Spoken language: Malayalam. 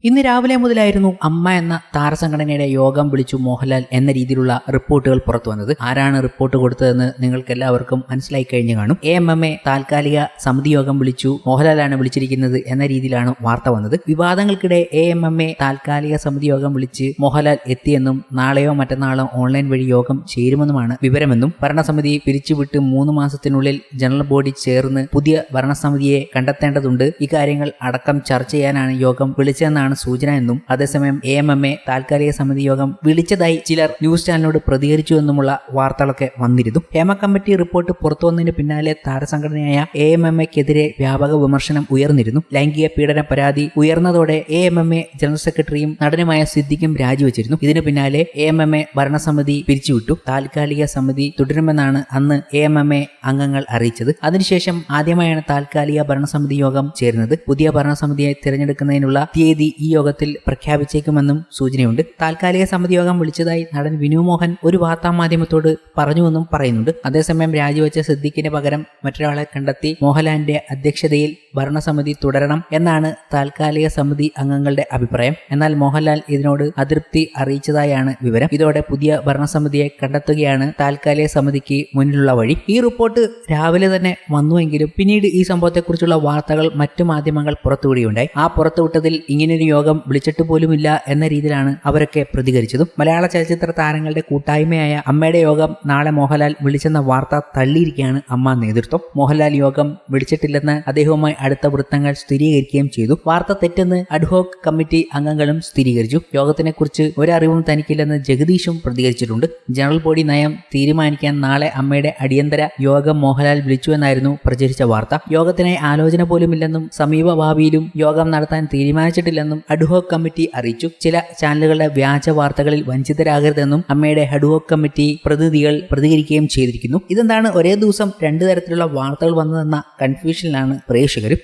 ഇന്ന് രാവിലെ മുതലായിരുന്നു അമ്മ എന്ന താരസംഘടനയുടെ യോഗം വിളിച്ചു മോഹൻലാൽ എന്ന രീതിയിലുള്ള റിപ്പോർട്ടുകൾ പുറത്തു വന്നത്. ആരാണ് റിപ്പോർട്ട് കൊടുത്തതെന്ന് നിങ്ങൾക്ക് എല്ലാവർക്കും മനസ്സിലായി കഴിഞ്ഞു കാണും. AMMA താൽക്കാലിക സമിതി യോഗം വിളിച്ചു, മോഹൻലാലാണ് വിളിച്ചിരിക്കുന്നത് എന്ന രീതിയിലാണ് വാർത്ത വന്നത്. വിവാദങ്ങൾക്കിടെ AMMA താൽക്കാലിക സമിതി യോഗം വിളിച്ച് മോഹൻലാൽ എത്തിയെന്നും നാളെയോ മറ്റന്നാളോ ഓൺലൈൻ വഴി യോഗം ചേരുമെന്നുമാണ് വിവരമെന്നും ഭരണസമിതി പിരിച്ചുവിട്ട് 3 മാസത്തിനുള്ളിൽ ജനറൽ ബോഡി ചേർന്ന് പുതിയ ഭരണസമിതിയെ കണ്ടെത്തേണ്ടതുണ്ട്. ഇക്കാര്യങ്ങൾ അടക്കം ചർച്ച ചെയ്യാനാണ് യോഗം വിളിച്ചതെന്നാണ് സൂചന എന്നും അതേസമയം AMMA താൽക്കാലിക സമിതി യോഗം വിളിച്ചതായി ചിലർ ന്യൂസ് ചാനലിനോട് പ്രതികരിച്ചു എന്നുമുള്ള വാർത്തകളൊക്കെ വന്നിരുന്നു. ഹേമ കമ്മിറ്റി റിപ്പോർട്ട് പുറത്തു വന്നതിന് പിന്നാലെ താരസംഘടനയായ AMMയ്ക്കെതിരെ വ്യാപക വിമർശനം ഉയർന്നിരുന്നു. ലൈംഗിക പീഡന പരാതി ഉയർന്നതോടെ AMMA ജനറൽ സെക്രട്ടറിയും നടനുമായ സിദ്ദിഖും രാജിവെച്ചിരുന്നു. ഇതിനു പിന്നാലെ AMMA ഭരണസമിതി പിരിച്ചുവിട്ടു. താൽക്കാലിക സമിതി തുടരുമെന്നാണ് അന്ന് AMMA അംഗങ്ങൾ അറിയിച്ചത്. അതിനുശേഷം ആദ്യമായാണ് താൽക്കാലിക ഭരണസമിതി യോഗം ചേരുന്നത്. പുതിയ ഭരണസമിതിയെ തിരഞ്ഞെടുക്കുന്നതിനുള്ള തീയതി ഈ യോഗത്തിൽ പ്രഖ്യാപിച്ചേക്കുമെന്നും സൂചനയുണ്ട്. താൽക്കാലിക സമിതി യോഗം വിളിച്ചതായി നടൻ വിനു മോഹൻ ഒരു വാർത്താമാധ്യമത്തോട് പറഞ്ഞുവെന്നും പറയുന്നുണ്ട്. അതേസമയം രാജിവെച്ച സിദ്ദിഖിന് പകരം മറ്റൊരാളെ കണ്ടെത്തി മോഹൻലാലിന്റെ അധ്യക്ഷതയിൽ ഭരണസമിതി തുടരണം എന്നാണ് താൽക്കാലിക സമിതി അംഗങ്ങളുടെ അഭിപ്രായം. എന്നാൽ മോഹൻലാൽ ഇതിനോട് അതൃപ്തി അറിയിച്ചതായാണ് വിവരം. ഇതോടെ പുതിയ ഭരണസമിതിയെ കണ്ടെത്തുകയാണ് താൽക്കാലിക സമിതിക്ക് മുന്നിലുള്ള വഴി. ഈ റിപ്പോർട്ട് രാവിലെ തന്നെ വന്നുവെങ്കിലും പിന്നീട് ഈ സംഭവത്തെക്കുറിച്ചുള്ള വാർത്തകൾ മറ്റു മാധ്യമങ്ങൾ പുറത്തുവിടുകയുണ്ടായി. ആ പുറത്തുവിട്ടതിൽ ഇങ്ങനൊരു യോഗം വിളിച്ചിട്ട് പോലുമില്ല എന്ന രീതിയിലാണ് അവരൊക്കെ പ്രതികരിച്ചതും. മലയാള ചലച്ചിത്ര താരങ്ങളുടെ കൂട്ടായ്മയായ അമ്മയുടെ യോഗം നാളെ മോഹൻലാൽ വിളിച്ചെന്ന വാർത്ത തള്ളിയിരിക്കുകയാണ് അമ്മ നേതൃത്വം. മോഹൻലാൽ യോഗം വിളിച്ചിട്ടില്ലെന്ന് അദ്ദേഹവുമായി അടുത്ത വൃത്തങ്ങൾ സ്ഥിരീകരിക്കുകയും ചെയ്തു. വാർത്ത തെറ്റെന്ന് അഡ്ഹോക് കമ്മിറ്റി അംഗങ്ങളും സ്ഥിരീകരിച്ചു. യോഗത്തിനെ കുറിച്ച് ഒരറിവും തനിക്കില്ലെന്ന് ജഗദീഷും പ്രതികരിച്ചിട്ടുണ്ട്. ജനറൽ ബോഡി നയം തീരുമാനിക്കാൻ നാളെ അമ്മയുടെ അടിയന്തര യോഗം മോഹൻലാൽ വിളിച്ചുവെന്നായിരുന്നു പ്രചരിച്ച വാർത്ത. യോഗത്തിനായി ആലോചന പോലുമില്ലെന്നും സമീപ ഭാവിയിലും യോഗം നടത്താൻ തീരുമാനിച്ചിട്ടില്ലെന്നും അഡ്ഹോക് കമ്മിറ്റി അറിയിച്ചു. ചില ചാനലുകളുടെ വ്യാജ വാർത്തകളിൽ വഞ്ചിതരാകരുതെന്നും അമ്മയുടെ അഡ്ഹോക് കമ്മിറ്റി പ്രതിനിധികൾ പ്രതികരിക്കുകയും ചെയ്തിരിക്കുന്നു. ഇതെന്താണ് ഒരേ ദിവസം 2 തരത്തിലുള്ള വാർത്തകൾ വന്നതെന്ന കൺഫ്യൂഷനിലാണ് പ്രേക്ഷകരും.